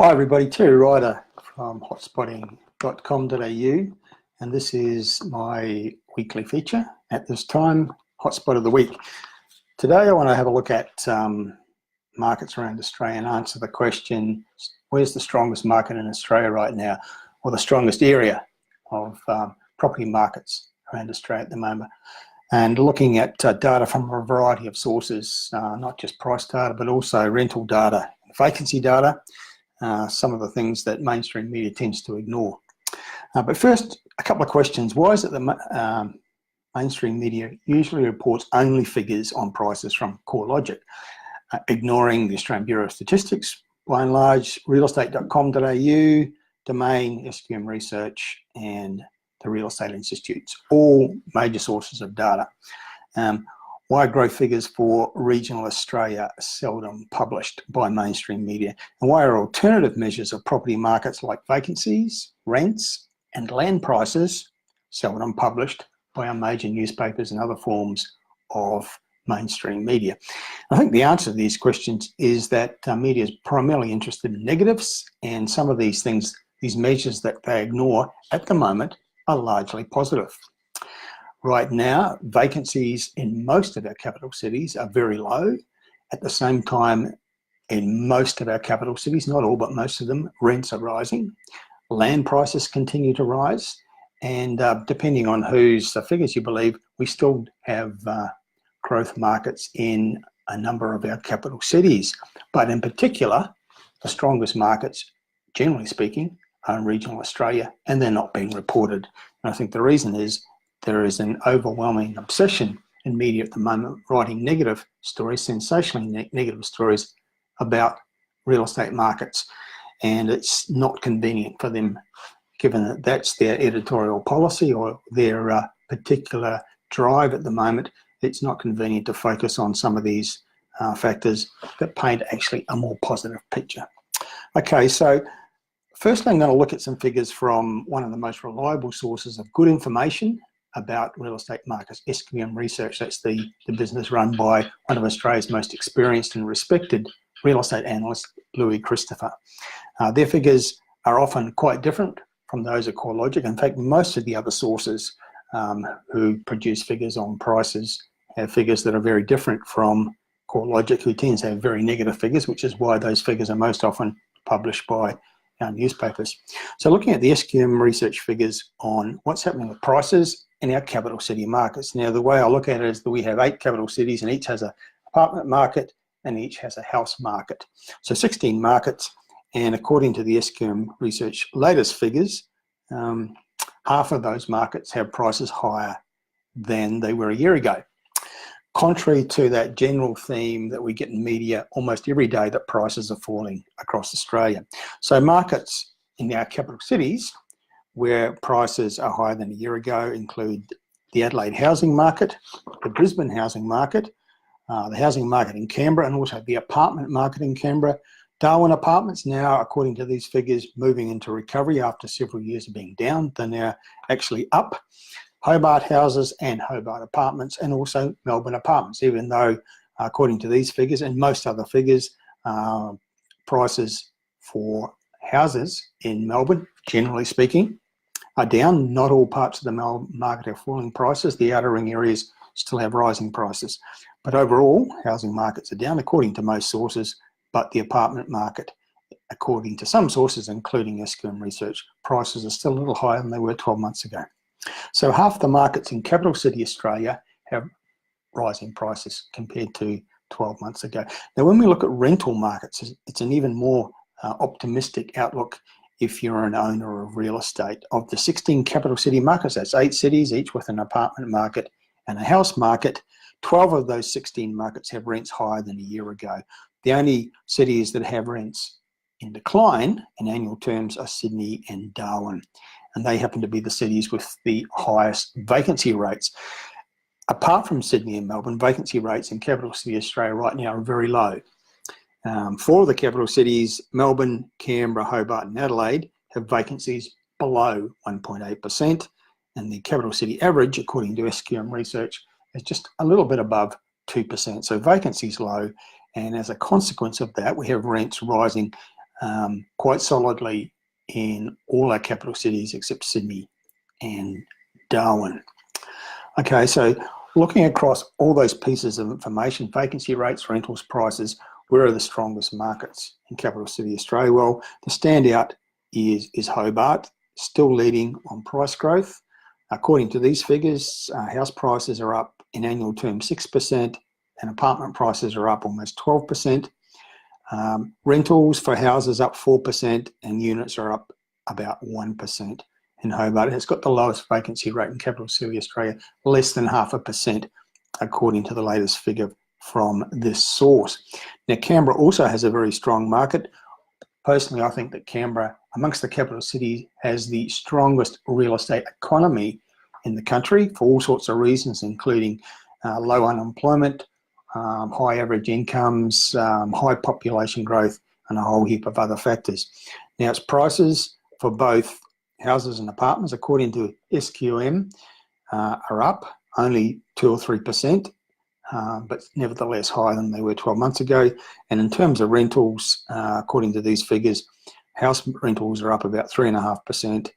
Hi everybody, Terry Ryder from hotspotting.com.au, and this is my weekly feature at this time, Hotspot of the Week. Today I want to have a look at markets around Australia and answer the question, where's the strongest market in Australia right now, or the strongest area of property markets around Australia at the moment. And looking at data from a variety of sources, not just price data, but also rental data, vacancy data, some of the things that mainstream media tends to ignore. But first, a couple of questions. Why is it that mainstream media usually reports only figures on prices from CoreLogic, ignoring the Australian Bureau of Statistics, by and large, realestate.com.au, Domain, SQM Research, and the Real Estate Institutes, all major sources of data? Why are growth figures for regional Australia seldom published by mainstream media? And why are alternative measures of property markets like vacancies, rents, and land prices seldom published by our major newspapers and other forms of mainstream media? I think the answer to these questions is that media is primarily interested in negatives, and some of these things, these measures that they ignore at the moment, are largely positive. Right now, vacancies in most of our capital cities are very low. At the same time, in most of our capital cities, not all, but most of them, rents are rising. Land prices continue to rise. And depending on whose figures you believe, we still have growth markets in a number of our capital cities. But in particular, the strongest markets, generally speaking, are in regional Australia, and they're not being reported. And I think the reason is there is an overwhelming obsession in media at the moment writing negative stories, sensationally negative stories about real estate markets. And it's not convenient for them, given that that's their editorial policy or their particular drive at the moment. It's not convenient to focus on some of these factors that paint actually a more positive picture. Okay, so firstly, I'm going to look at some figures from one of the most reliable sources of good information about real estate markets, SQM Research. That's the business run by one of Australia's most experienced and respected real estate analysts, Louis Christopher. Their figures are often quite different from those of CoreLogic. In fact, most of the other sources who produce figures on prices have figures that are very different from CoreLogic, who tends to have very negative figures, which is why those figures are most often published by our newspapers. So looking at the SQM Research figures on what's happening with prices in our capital city markets. Now, the way I look at it is that we have 8 capital cities, and each has an apartment market and each has a house market. So 16 markets, and according to the SQM Research latest figures, half of those markets have prices higher than they were a year ago. Contrary to that general theme that we get in media almost every day, that prices are falling across Australia. So markets in our capital cities where prices are higher than a year ago include the Adelaide housing market, the Brisbane housing market, the housing market in Canberra, and also the apartment market in Canberra. Darwin apartments now, according to these figures, moving into recovery after several years of being down. They're now actually up. Hobart houses and Hobart apartments, and also Melbourne apartments, even though, according to these figures and most other figures, prices for houses in Melbourne, generally speaking, are down. Not all parts of the Melbourne market are falling prices. The outer ring areas still have rising prices. But overall, housing markets are down, according to most sources, but the apartment market, according to some sources, including SQM Research, prices are still a little higher than they were 12 months ago. So half the markets in capital city Australia have rising prices compared to 12 months ago. Now, when we look at rental markets, it's an even more optimistic outlook if you're an owner of real estate. Of the 16 capital city markets, that's 8 cities, each with an apartment market and a house market. 12 of those 16 markets have rents higher than a year ago. The only cities that have rents in decline in annual terms are Sydney and Darwin, and they happen to be the cities with the highest vacancy rates. Apart from Sydney and Melbourne, vacancy rates in capital city Australia right now are very low. 4 of the capital cities, Melbourne, Canberra, Hobart and Adelaide, have vacancies below 1.8%, and the capital city average, according to SQM Research, is just a little bit above 2%. So vacancy is low, and as a consequence of that, we have rents rising quite solidly in all our capital cities except Sydney and Darwin. Okay, so looking across all those pieces of information, vacancy rates, rentals, prices, where are the strongest markets in capital city Australia? Well, the standout is Hobart, still leading on price growth. According to these figures, house prices are up in annual terms 6% and apartment prices are up almost 12%. Rentals for houses up 4% and units are up about 1% in Hobart. It's got the lowest vacancy rate in capital city Australia, less than 0.5%, according to the latest figure from this source. Now, Canberra also has a very strong market. Personally, I think that Canberra, amongst the capital cities, has the strongest real estate economy in the country for all sorts of reasons, including low unemployment, high average incomes, high population growth, and a whole heap of other factors. Now, its prices for both houses and apartments, according to SQM, are up only 2 or 3%, but nevertheless higher than they were 12 months ago. And in terms of rentals, according to these figures, house rentals are up about 3.5%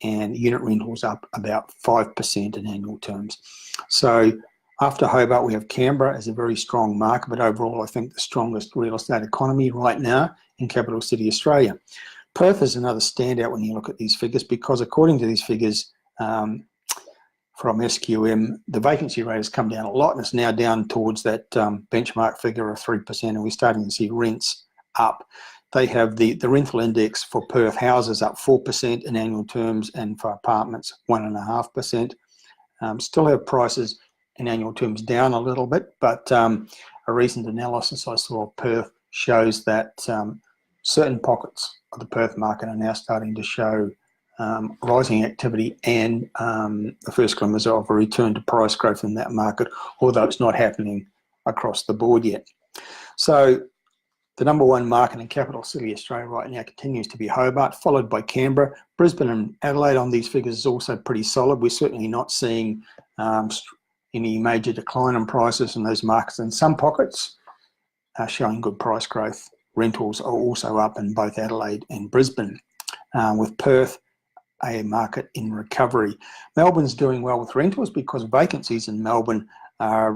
and unit rentals up about 5% in annual terms. So after Hobart, we have Canberra as a very strong market, but overall I think the strongest real estate economy right now in capital city Australia. Perth is another standout when you look at these figures, because according to these figures from SQM, the vacancy rate has come down a lot and it's now down towards that benchmark figure of 3%, and we're starting to see rents up. They have the rental index for Perth houses up 4% in annual terms, and for apartments 1.5%. Still have prices in annual terms down a little bit, but a recent analysis I saw of Perth shows that certain pockets of the Perth market are now starting to show rising activity and the first glimmers of a return to price growth in that market, although it's not happening across the board yet. So the number one market in capital city Australia right now continues to be Hobart, followed by Canberra. Brisbane and Adelaide on these figures is also pretty solid. We're certainly not seeing any major decline in prices in those markets, and some pockets are showing good price growth. Rentals are also up in both Adelaide and Brisbane, with Perth a market in recovery. Melbourne's doing well with rentals because vacancies in Melbourne are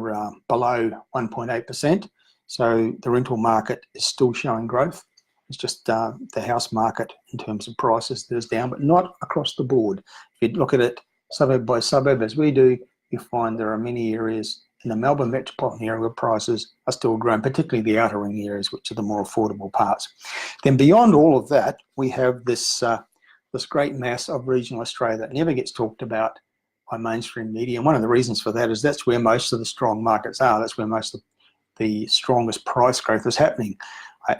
below 1.8%. So the rental market is still showing growth. It's just the house market in terms of prices that is down, but not across the board. If you look at it suburb by suburb as we do, you find there are many areas in the Melbourne metropolitan area where prices are still growing, particularly the outer ring areas, which are the more affordable parts. Then beyond all of that, we have this great mass of regional Australia that never gets talked about by mainstream media. And one of the reasons for that is that's where most of the strong markets are. That's where most of the strongest price growth is happening.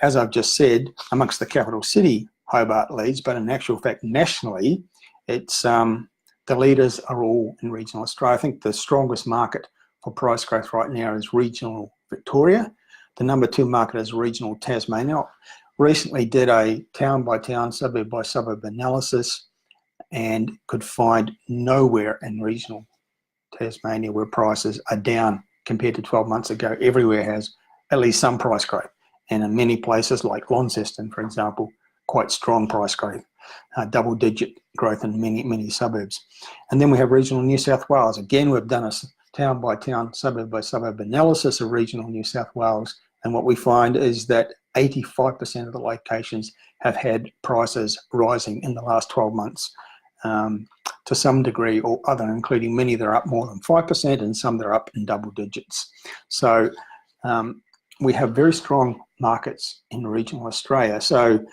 As I've just said, amongst the capital city, Hobart leads, but in actual fact, nationally, it's the leaders are all in regional Australia. I think the strongest market for price growth right now is regional Victoria. The number two market is regional Tasmania. Recently did a town by town, suburb by suburb analysis and could find nowhere in regional Tasmania where prices are down compared to 12 months ago. Everywhere has at least some price growth. And in many places like Launceston, for example, quite strong price growth, double-digit growth in many suburbs. And then we have regional New South Wales. Again, we've done a town by town, suburb by suburb analysis of regional New South Wales. And what we find is that 85% of the locations have had prices rising in the last 12 months to some degree or other, including many that are up more than 5% and some that are up in double digits. So we have very strong markets in regional Australia. So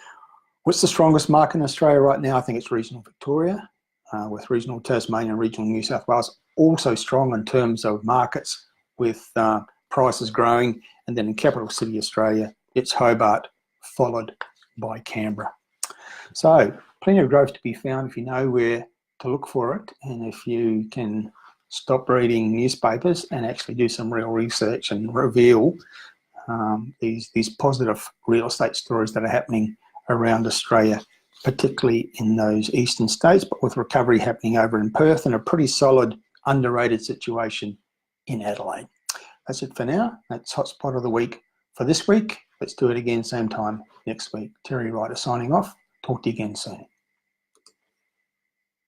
what's the strongest market in Australia right now? I think it's regional Victoria, with regional Tasmania and regional New South Wales also strong in terms of markets with prices growing. And then in capital city Australia, it's Hobart, followed by Canberra. So plenty of growth to be found if you know where to look for it, and if you can stop reading newspapers and actually do some real research and reveal these positive real estate stories that are happening around Australia, particularly in those eastern states, but with recovery happening over in Perth and a pretty solid underrated situation in Adelaide. That's it for now. That's Hotspot of the Week for this week. Let's do it again same time next week. Terry Ryder signing off. Talk to you again soon.